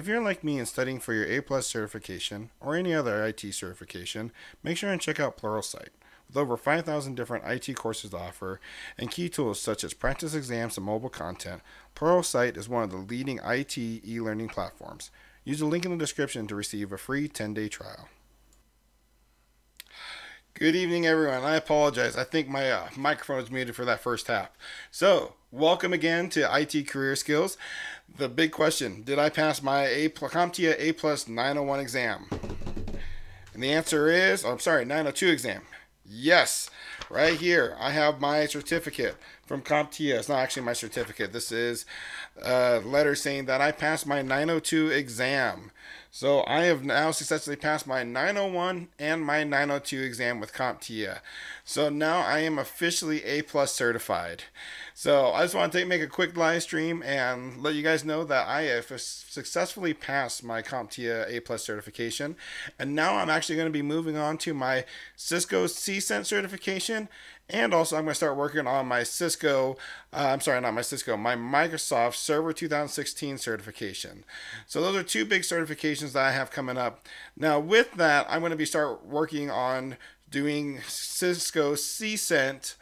you're like me and studying for your A+ certification or any other IT certification, make sure and check out Pluralsight. With over 5,000 different IT courses to offer and key tools such as practice exams and mobile content, Pluralsight is one of the leading IT e-learning platforms. Use the link in the description to receive a free 10-day trial. Good evening, everyone. I apologize. I think my microphone was muted for that first half. So, welcome again to IT Career Skills. The big question, did I pass my CompTIA A+ 901 exam? And the answer is, 902 exam. Yes, right here. I have my certificate from CompTIA. It's not actually my certificate. This is a letter saying that I passed my 902 exam. So I have now successfully passed my 901 and my 902 exam with CompTIA. So now I am officially A+ certified. So I just want to make a quick live stream and let you guys know that I have successfully passed my CompTIA A+ certification. And now I'm actually going to be moving on to my Cisco CCENT certification. And also I'm going to start working on my my Microsoft Server 2016 certification. So those are two big certifications that I have coming up. Now with that, I'm going to start working on doing Cisco CCENT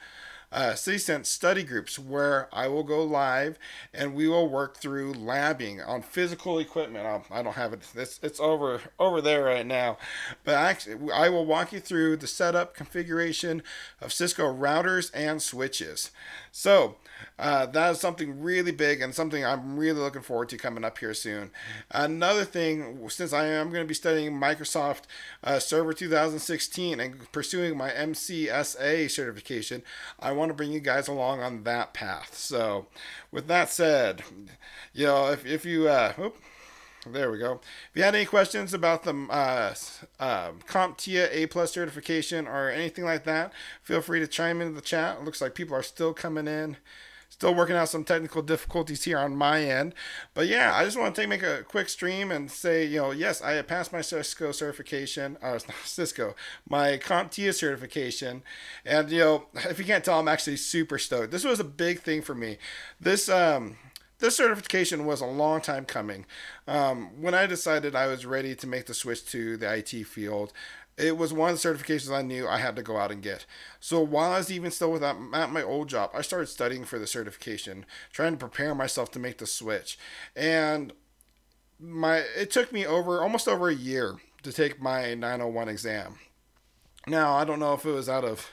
study groups where I will go live and we will work through labbing on physical equipment. I don't have it. It's over there right now. But actually, I will walk you through the setup configuration of Cisco routers and switches. So that is something really big and something I'm really looking forward to coming up here soon. Another thing, since I am going to be studying Microsoft Server 2016 and pursuing my MCSA certification, I want to bring you guys along on that path. So with that said, if you there we go. If you had any questions about the CompTIA A+ certification or anything like that, feel free to chime into the chat. It looks like people are still coming in. Still working out some technical difficulties here on my end. But yeah, I just want to make a quick stream and say, yes, I have passed my Cisco certification, my CompTIA certification. And, if you can't tell, I'm actually super stoked. This was a big thing for me. This certification was a long time coming. When I decided I was ready to make the switch to the IT field, it was one of the certifications I knew I had to go out and get. So while I was even still at my old job, I started studying for the certification, trying to prepare myself to make the switch. And it took me almost over a year to take my 901 exam. Now, I don't know if it was out of,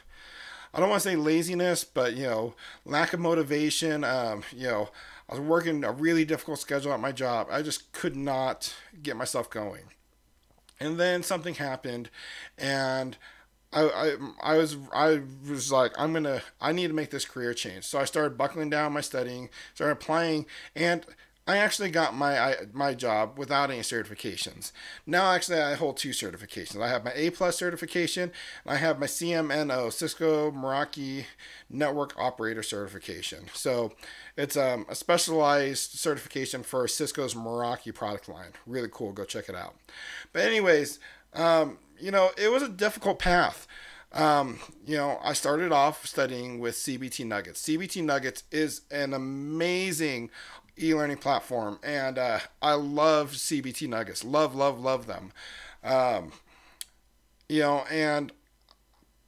I don't want to say laziness, but, lack of motivation. I was working a really difficult schedule at my job. I just could not get myself going. And then something happened, and I was like, I need to make this career change. So I started buckling down my studying, started applying, and I actually got my job without any certifications. Now, actually, I hold two certifications. I have my A+ certification, and I have my CMNO, Cisco Meraki Network Operator certification. So it's a specialized certification for Cisco's Meraki product line. Really cool. Go check it out. But anyways, it was a difficult path. I started off studying with CBT Nuggets. CBT Nuggets is an amazing e-learning platform, and I love CBT Nuggets. Love them. And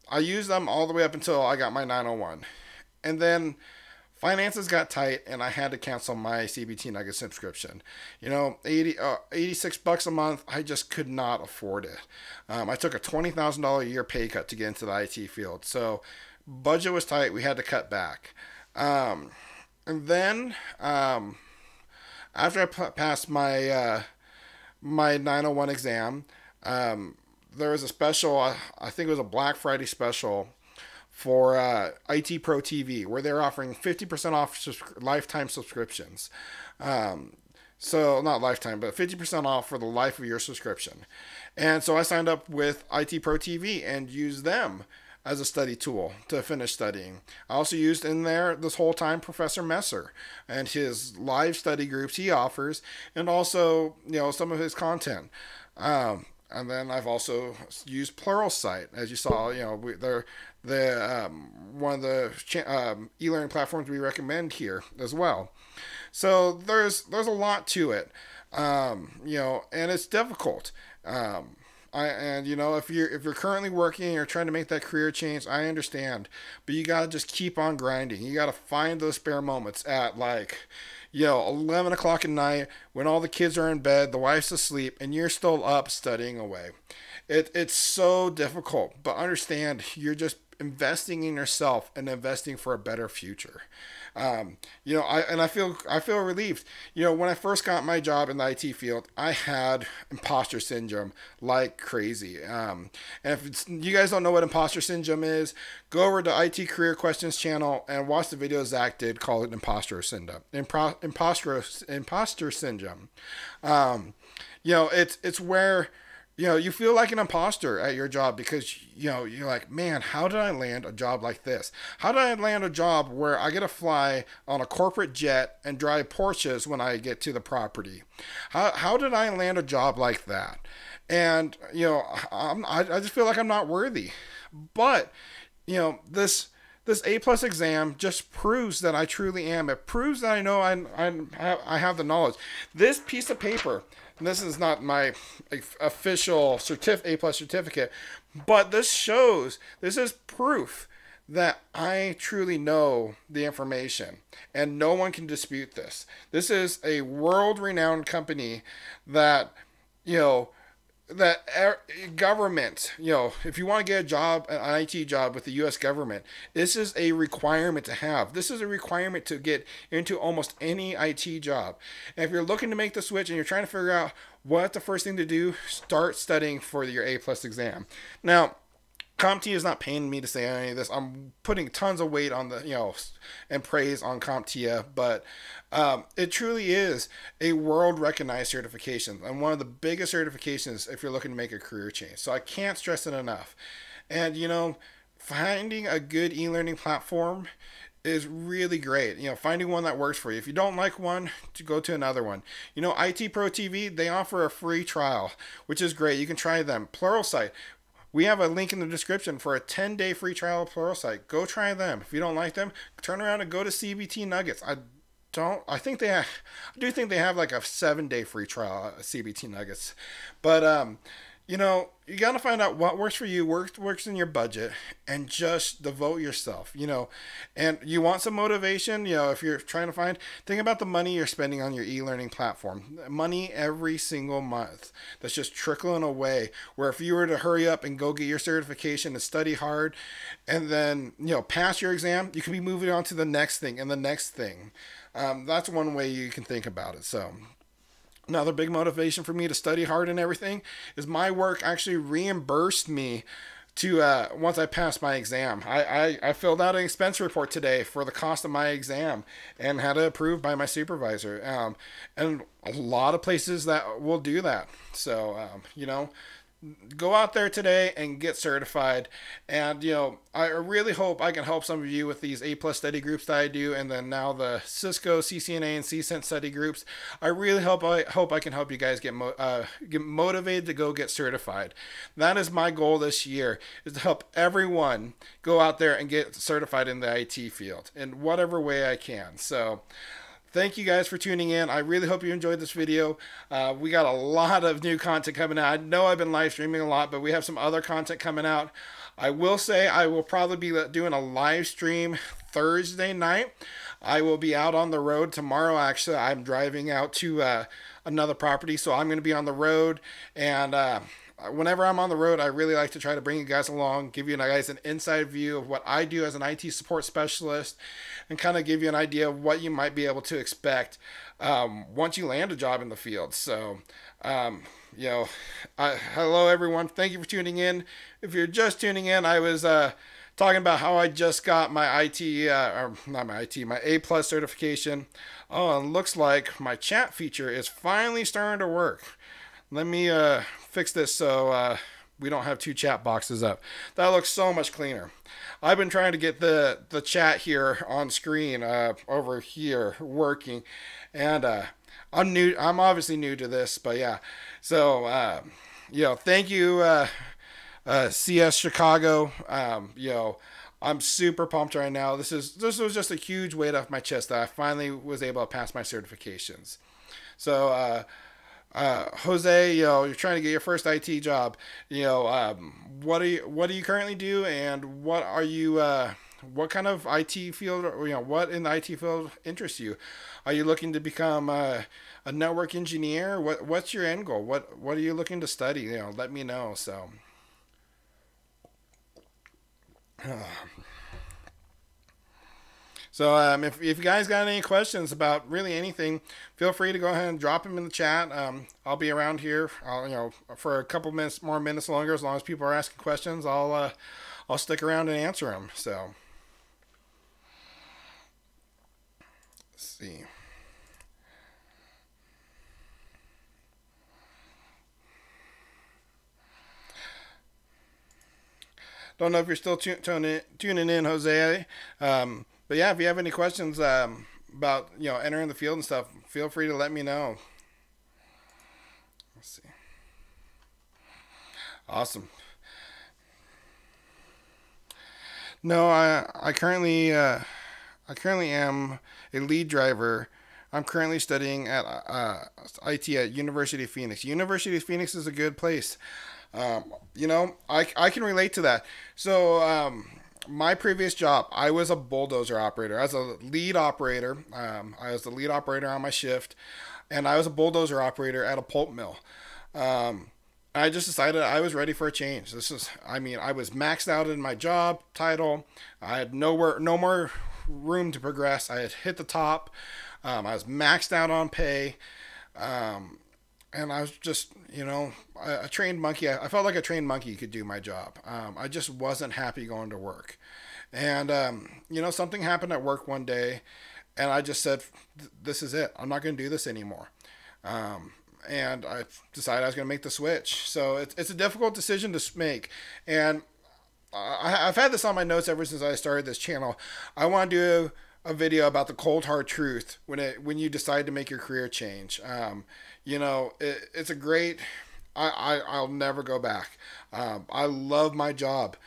I used them all the way up until I got my 901. And then finances got tight, and I had to cancel my CBT Nuggets subscription. 86 bucks a month, I just could not afford it. I took a $20,000 a year pay cut to get into the IT field. So budget was tight. We had to cut back. And then, after I passed my my 901 exam, there was a special, I think it was a Black Friday special for IT Pro TV, where they're offering 50% off lifetime subscriptions. So not lifetime, but 50% off for the life of your subscription. And so I signed up with IT Pro TV and used them as a study tool to finish studying. I also used in there this whole time Professor Messer and his live study groups he offers, and also some of his content. And then I've also used Pluralsight, as you saw. They're one of the e-learning platforms we recommend here as well. So there's a lot to it. And it's difficult. If you're currently working and you're trying to make that career change, I understand, but you gotta just keep on grinding. You gotta find those spare moments at 11 o'clock at night when all the kids are in bed, the wife's asleep, and you're still up studying away. It's so difficult, but understand you're just investing in yourself and investing for a better future. I feel relieved. When I first got my job in the IT field, I had imposter syndrome like crazy. And if you guys don't know what imposter syndrome is, go over to IT Career Questions channel and watch the video Zach did called it imposter syndrome. Imposter syndrome. It's where you feel like an imposter at your job because, you're like, man, how did I land a job like this? How did I land a job where I get to fly on a corporate jet and drive Porsches when I get to the property? How did I land a job like that? And, I just feel like I'm not worthy. But, this A+ exam just proves that I truly am. It proves that I know I have the knowledge. This piece of paper, and this is not my official A+ certificate, but this is proof that I truly know the information, and no one can dispute this. This is a world-renowned company that, government, if you want to get a job, an IT job with the U.S. government, this is a requirement to have. This is a requirement to get into almost any IT job. And if you're looking to make the switch and you're trying to figure out what the first thing to do, start studying for your A+ exam. Now, CompTIA is not paying me to say any of this. I'm putting tons of weight on and praise on CompTIA, but it truly is a world recognized certification and one of the biggest certifications if you're looking to make a career change. So I can't stress it enough. And, finding a good e-learning platform is really great. Finding one that works for you. If you don't like one, to go to another one. IT Pro TV, they offer a free trial, which is great. You can try them. Pluralsight, we have a link in the description for a 10-day free trial of Pluralsight. Go try them. If you don't like them, turn around and go to CBT Nuggets. I do think they have like a 7-day free trial at CBT Nuggets. But you got to find out what works for you, works in your budget, and just devote yourself, and you want some motivation, if you're trying to think about the money you're spending on your e-learning platform, money every single month that's just trickling away, where if you were to hurry up and go get your certification and study hard and then, pass your exam, you can be moving on to the next thing and the next thing. That's one way you can think about it. So another big motivation for me to study hard and everything is my work actually reimbursed me to once I passed my exam. I filled out an expense report today for the cost of my exam and had it approved by my supervisor. And a lot of places that will do that. So, go out there today and get certified. And, I really hope I can help some of you with these A+ study groups that I do, and then now the Cisco, CCNA, and CCENT study groups. I really hope I can help you guys get motivated to go get certified. That is my goal this year, is to help everyone go out there and get certified in the IT field in whatever way I can. So, thank you guys for tuning in. I really hope you enjoyed this video. We got a lot of new content coming out. I know I've been live streaming a lot, but we have some other content coming out. I will say I will probably be doing a live stream Thursday night. I will be out on the road tomorrow. Actually, I'm driving out to another property, so I'm going to be on the road. And whenever I'm on the road, I really like to try to bring you guys along, give you guys an inside view of what I do as an IT support specialist, and kind of give you an idea of what you might be able to expect once you land a job in the field. So, hello everyone. Thank you for tuning in. If you're just tuning in, I was talking about how I just got my my A+ certification. Oh, and looks like my chat feature is finally starting to work. Let me fix this so we don't have two chat boxes up. That looks so much cleaner. I've been trying to get the chat here on screen over here working, and I'm obviously new to this, but yeah. So thank you CS Chicago. I'm super pumped right now. This was just a huge weight off my chest that I finally was able to pass my certifications. So Jose, you're trying to get your first IT job. What do you currently do, and what kind of IT field, what in the IT field interests you? Are you looking to become a network engineer? What's your end goal? What are you looking to study? Let me know. If you guys got any questions about really anything, feel free to go ahead and drop them in the chat. I'll be around here, for a couple minutes longer. As long as people are asking questions, I'll stick around and answer them. So, let's see. Don't know if you're still tuning in, Jose. But yeah, if you have any questions about entering the field and stuff, feel free to let me know. Let's see. Awesome. No, I currently am a lead driver. I'm currently studying at IT at University of Phoenix. University of Phoenix is a good place. I can relate to that. So, my previous job, I was a bulldozer operator. As a lead operator, I was the lead operator on my shift, and I was a bulldozer operator at a pulp mill. I just decided I was ready for a change. I was maxed out in my job title. I had no more room to progress. I had hit the top. I was maxed out on pay. And I was just, a trained monkey. I felt like a trained monkey could do my job. I just wasn't happy going to work. And, something happened at work one day, and I just said, this is it. I'm not going to do this anymore. And I decided I was going to make the switch. So it's a difficult decision to make. And I've had this on my notes ever since I started this channel. I want to do a video about the cold hard truth when you decide to make your career change. It's a great. I'll never go back. I love my job,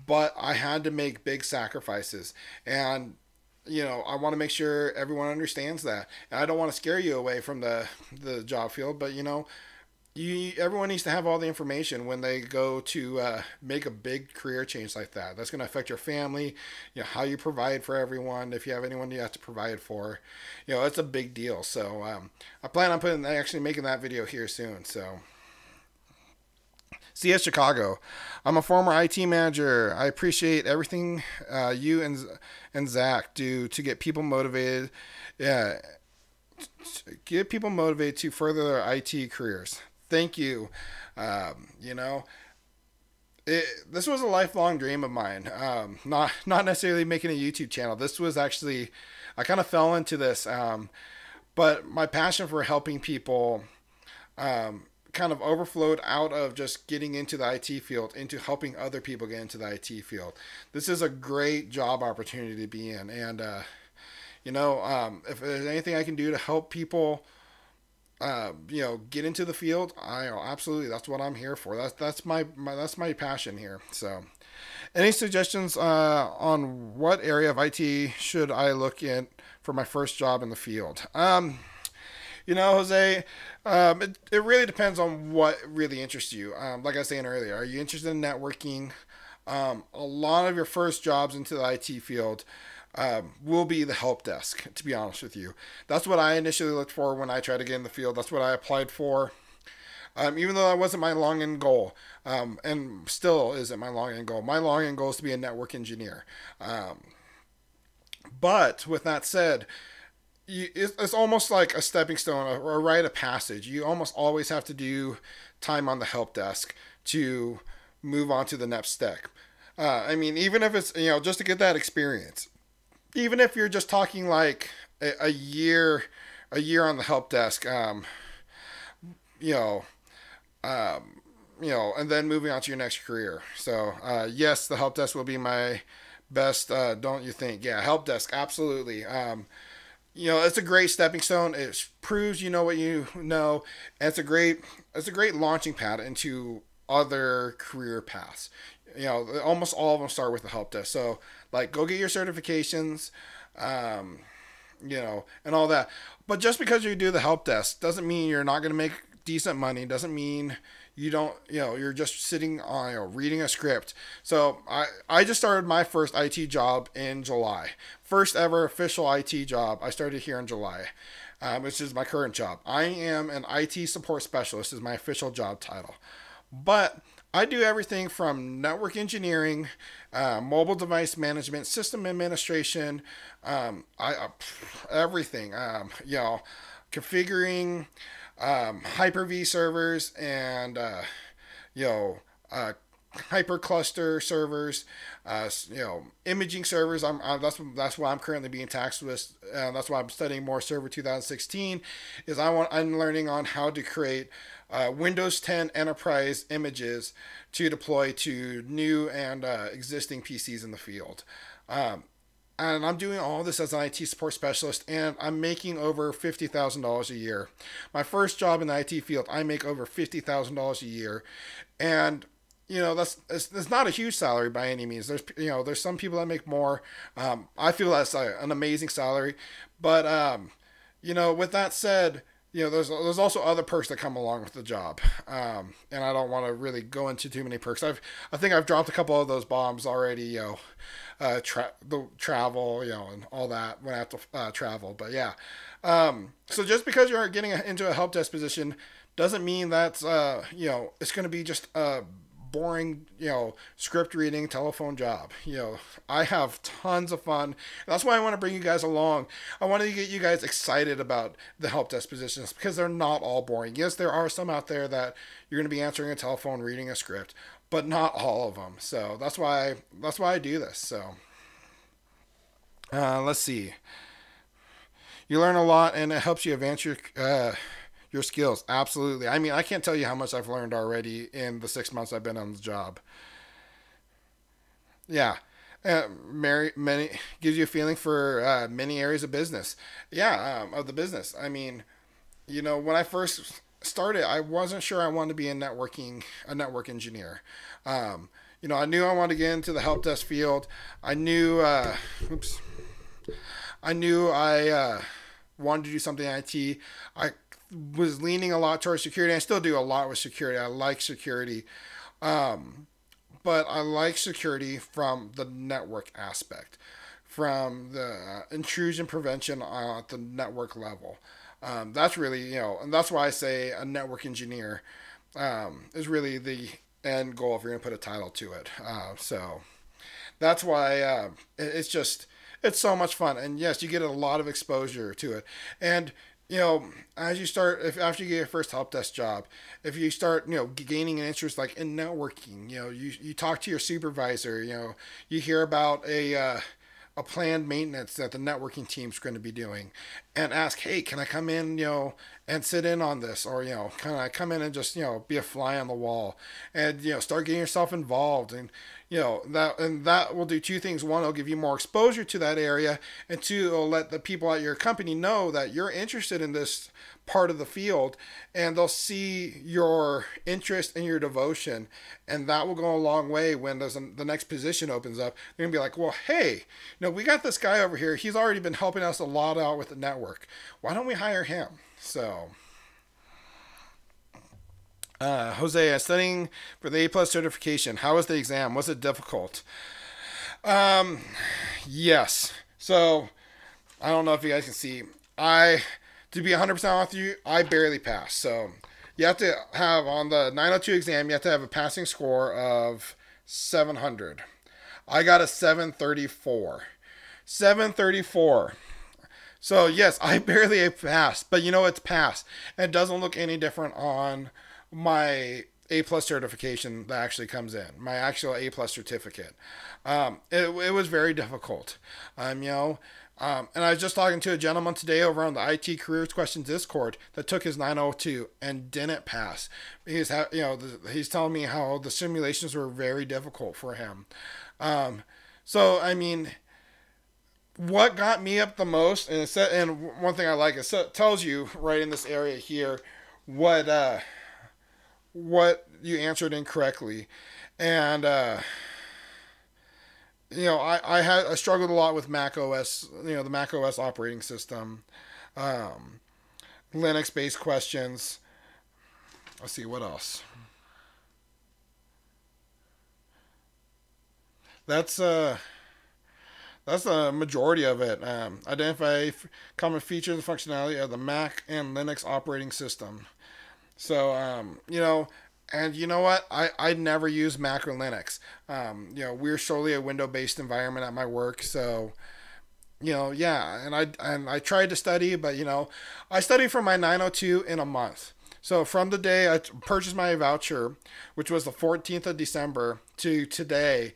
but I had to make big sacrifices, and I want to make sure everyone understands that. And I don't want to scare you away from the job field, but everyone needs to have all the information when they go to make a big career change like that. That's going to affect your family, how you provide for everyone. If you have anyone you have to provide for, it's a big deal. So I plan on actually making that video here soon. So. CS Chicago. I'm a former IT manager. I appreciate everything you and Zach do to get people motivated. Yeah, get people motivated to further their IT careers. Thank you. This was a lifelong dream of mine. Not necessarily making a YouTube channel. This was actually, I kind of fell into this, but my passion for helping people kind of overflowed out of just getting into the IT field into helping other people get into the IT field. This is a great job opportunity to be in, and if there's anything I can do to help people get into the field, absolutely, that's what I'm here for. That's my passion here. So, any suggestions on what area of IT should I look in for my first job in the field? Jose, it really depends on what really interests you. Like I was saying earlier, are you interested in networking? A lot of your first jobs into the IT field will be the help desk, to be honest with you. That's what I initially looked for when I tried to get in the field. That's what I applied for. Even though that wasn't my long end goal, and still isn't my long end goal. My long end goal is to be a network engineer. But with that said, it's almost like a stepping stone or a rite of passage. You almost always have to do time on the help desk to move on to the next step. Even if it's, just to get that experience, even if you're just talking like a year on the help desk, and then moving on to your next career. So, yes, the help desk will be my best, don't you think? Yeah, help desk, absolutely. It's a great stepping stone. It proves you know what you know, and it's a great launching pad into other career paths. Almost all of them start with the help desk. So, like, go get your certifications, and all that. But just because you do the help desk doesn't mean you're not going to make decent money doesn't mean you don't, you're just sitting on, reading a script. So I just started my first IT job in July. First ever official IT job. I started here in July, which is my current job. I am an IT support specialist is my official job title. But I do everything from network engineering, mobile device management, system administration, everything. Configuring Hyper-V servers and you know hypercluster servers, imaging servers. That's why I'm currently being tasked with. That's why I'm studying more Server 2016. I'm learning on how to create Windows 10 enterprise images to deploy to new and existing PCs in the field. And I'm doing all this as an IT support specialist, and I'm making over $50,000 a year. My first job in the IT field, I make over $50,000 a year, and that's not a huge salary by any means. There's some people that make more. I feel that's an amazing salary, but with that said, there's also other perks that come along with the job, and I don't want to really go into too many perks. I think I've dropped a couple of those bombs already. The travel, and all that when I have to travel. But yeah, so just because you're getting into a help desk position doesn't mean that's it's going to be just a boring script reading telephone job. I have tons of fun. That's why I want to bring you guys along. I want to get you guys excited about the help desk positions because they're not all boring. Yes, there are some out there that you're going to be answering a telephone, reading a script, but not all of them. So that's why I do this. So let's see. You learn a lot, and it helps you advance your skills. Absolutely. I mean, I can't tell you how much I've learned already in the 6 months I've been on the job. Yeah. Many gives you a feeling for many areas of business. Yeah, of the business. I mean, when I first started, I wasn't sure I wanted to be a network engineer. I knew I wanted to get into the help desk field. I knew I wanted to do something in IT. I was leaning a lot towards security. I still do a lot with security. I like security. But I like security from the network aspect, from the intrusion prevention at the network level. That's really, and that's why I say a network engineer is really the end goal if you're going to put a title to it. So that's why it's so much fun. And yes, you get a lot of exposure to it. And as you start, after you get your first help desk job, if you start, gaining an interest like in networking, you talk to your supervisor, you hear about a planned maintenance that the networking team's going to be doing, and ask, hey, can I come in, and sit in on this, or can I come in and just be a fly on the wall, and start getting yourself involved, and that will do two things. One, it'll give you more exposure to that area, and two, it'll let the people at your company know that you're interested in this part of the field, and they'll see your interest and your devotion, and that will go a long way when the next position opens up. They're gonna be like, well, hey, we got this guy over here. He's already been helping us a lot out with the network. Why don't we hire him? So Jose, studying for the A+ certification. How was the exam? Was it difficult? Yes. So I don't know if you guys can see. To be 100% honest with you, I barely passed. So you have to have, on the 902 exam, you have to have a passing score of 700. I got a 734. 734. So yes, I barely passed, but it's passed. And it doesn't look any different on my A+ certification that actually comes in, my actual A+ certificate. It was very difficult. And I was just talking to a gentleman today over on the IT Careers Questions Discord that took his 902 and didn't pass. He's telling me how the simulations were very difficult for him. So I mean, what got me up the most, and one thing I like, it tells you right in this area here what you answered incorrectly, and I struggled a lot with Mac OS, the Mac OS operating system, Linux based questions. Let's see what else. That's that's the majority of it. Identify common features and functionality of the Mac and Linux operating system. So, and you know what? I never use Mac or Linux. We're solely a window-based environment at my work. So, yeah. And I tried to study, but I studied for my 902 in a month. So from the day I purchased my voucher, which was the 14th of December, to today,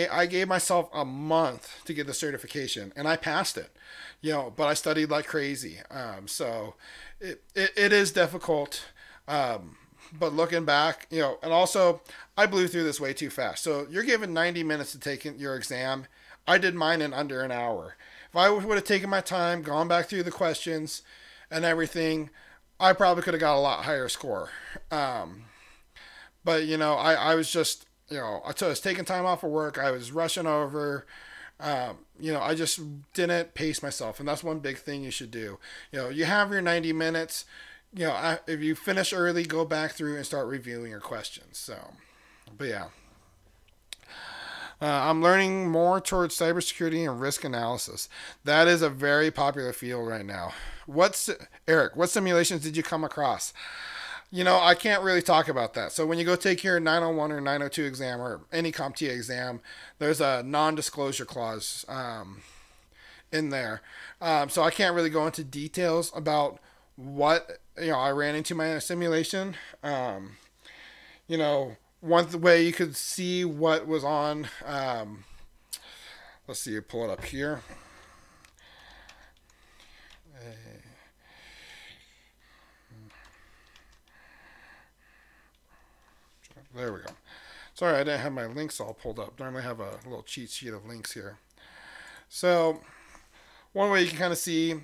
I gave myself a month to get the certification, and I passed it. But I studied like crazy. So it is difficult. But looking back, and also I blew through this way too fast. So you're given 90 minutes to take your exam. I did mine in under an hour. If I would have taken my time, gone back through the questions and everything, I probably could have got a lot higher score. But I was just, I was taking time off of work. I was rushing over. I just didn't pace myself, and that's one big thing you should do. You have your 90 minutes. If you finish early, go back through and start reviewing your questions. So, but yeah. I'm learning more towards cybersecurity and risk analysis. That is a very popular field right now. Eric, what simulations did you come across? I can't really talk about that. So when you go take your 901 or 902 exam or any CompTIA exam, there's a non-disclosure clause in there. So I can't really go into details about what I ran into my simulation. One way you could see what was on. Let's see, pull it up here. There we go. Sorry, I didn't have my links all pulled up. Normally I have a little cheat sheet of links here. So one way you can kind of see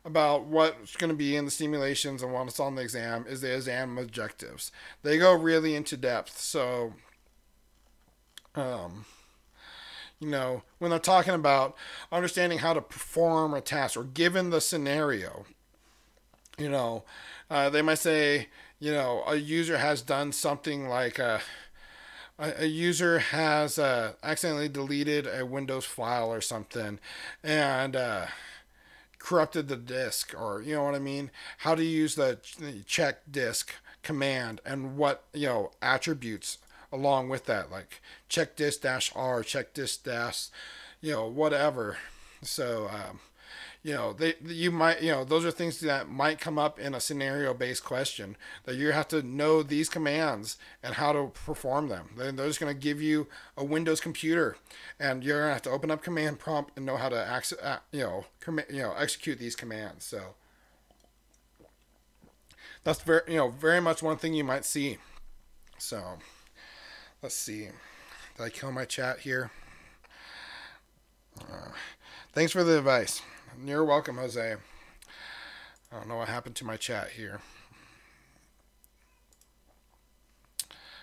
about what's going to be in the simulations and what's on the exam is the exam objectives. They go really into depth. So, when they're talking about understanding how to perform a task or given the scenario, they might say, a user has done something like a user has accidentally deleted a Windows file or something and corrupted the disk, or you know what I mean? How to use the check disk command and what attributes along with that, like check disk -r, check disk dash, whatever. So you might, those are things that might come up in a scenario-based question, that you have to know these commands and how to perform them. They're just going to give you a Windows computer, and you're going to have to open up command prompt and know how to execute these commands. So that's very much one thing you might see. So let's see. Did I kill my chat here? Thanks for the advice. You're welcome, Jose. I don't know what happened to my chat here.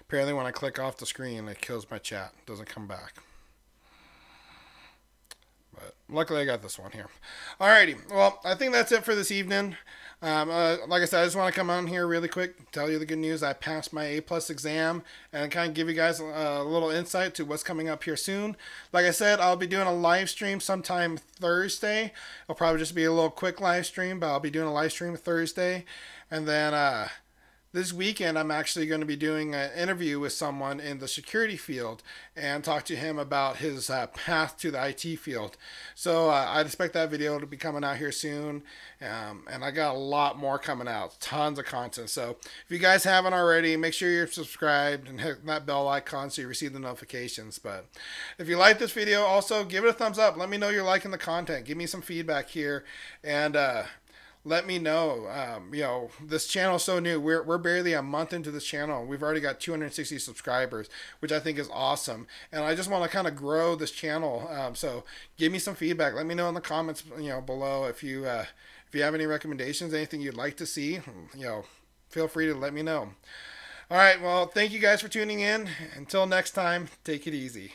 Apparently when I click off the screen, it kills my chat. It doesn't come back. But luckily I got this one here. Alrighty. Well, I think that's it for this evening. Like I said, I just want to come on here really quick, tell you the good news. I passed my A+ exam and kind of give you guys a little insight to what's coming up here soon. Like I said, I'll be doing a live stream sometime Thursday. It'll probably just be a little quick live stream, but I'll be doing a live stream Thursday. And then this weekend, I'm actually going to be doing an interview with someone in the security field and talk to him about his path to the IT field. So I expect that video to be coming out here soon. And I got a lot more coming out, tons of content. So if you guys haven't already, make sure you're subscribed and hit that bell icon so you receive the notifications. But if you like this video, also give it a thumbs up. Let me know you're liking the content. Give me some feedback here. And let me know. This channel is so new. We're barely a month into this channel. We've already got 260 subscribers, which I think is awesome. And I just want to kind of grow this channel. So give me some feedback. Let me know in the comments, below if you have any recommendations, anything you'd like to see. Feel free to let me know. All right. Well, thank you guys for tuning in. Until next time, take it easy.